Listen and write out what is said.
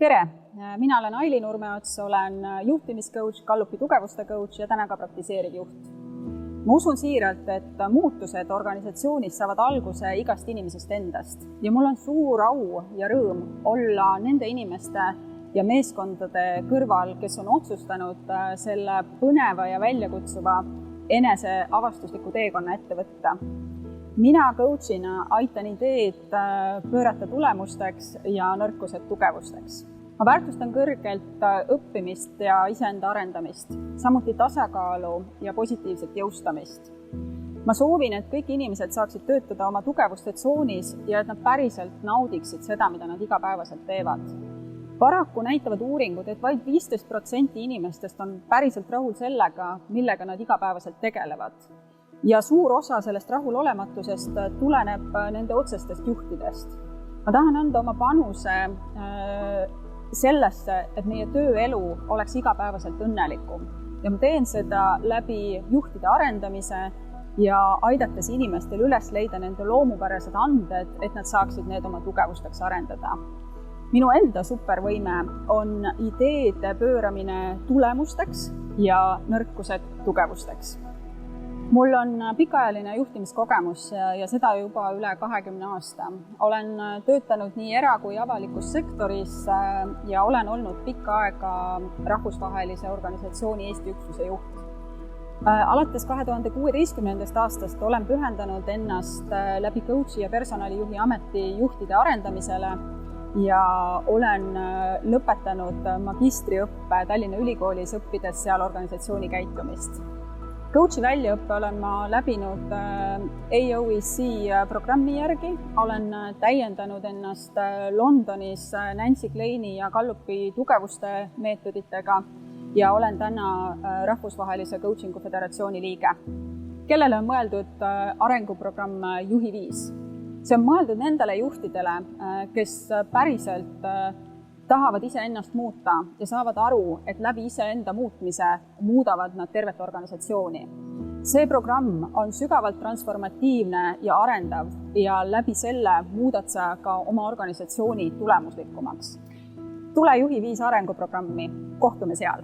Tere! Mina olen Aili Nurmeots, olen juhtimiscoach, Gallupi tugevuste coach ja täna ka praktiseeriv juht. Ma usun siiralt, et muutused organisatsioonis saavad alguse igast inimesest endast ja mul on suur au ja rõõm olla nende inimeste ja meeskondade kõrval, kes on otsustanud selle põneva ja väljakutsuva eneseavastusliku teekonna ette võtta. Mina coachina aitan ideed pöörata tulemusteks ja nõrkused tugevusteks. Ma väärtustan kõrgelt õppimist ja iseenda arendamist, samuti tasakaalu ja positiivset jõustamist. Ma soovin, et kõik inimesed saaksid töötada oma tugevuste tsoonis ja et nad päriselt naudiksid seda, mida nad igapäevaselt teevad. Paraku näitavad uuringud, et vaid 15% inimestest on päriselt rahul sellega, millega nad igapäevaselt tegelevad. Ja suur osa sellest rahulolematusest tuleneb nende otsestest juhtidest. Ma tahan anda oma panuse sellesse, et meie tööelu oleks igapäevaselt õnnelikum. Ja ma teen seda läbi juhtide arendamise ja aidates inimestel üles leida nende loomupärased anded, et nad saaksid need oma tugevusteks arendada. Minu enda supervõime on ideede pööramine tulemusteks ja nõrkused tugevusteks. Mul on pikaajaline juhtimiskogemus ja seda juba üle 20 aasta. Olen töötanud nii era- kui avalikus sektoris ja olen olnud pikka aega rahvusvahelise organisatsiooni Eesti üksuse juht. Alates 2016. aastast olen pühendanud ennast läbi coachi ja personalijuhi ameti juhtide arendamisele ja olen lõpetanud magistriõppe Tallinna Ülikoolis, õppides seal organisatsiooni käitumist. Coachi väljaõppe olen ma läbinud AOEC programmi järgi, olen täiendanud ennast Londonis Nancy Kleini ja Gallupi tugevuste meetoditega ja olen täna Rahvusvahelise Coachingu Föderatsiooni liige, kellele on mõeldud arenguprogramm Juhi 5. See on mõeldud nendele juhtidele, kes päriselt tahavad iseennast muuta ja saavad aru, et läbi iseenda muutmise muudavad nad tervet organisatsiooni. See programm on sügavalt transformatiivne ja arendav ja läbi selle muudad sa ka oma organisatsiooni tulemuslikumaks. Tule Juhi 5 arenguprogrammi, kohtume seal!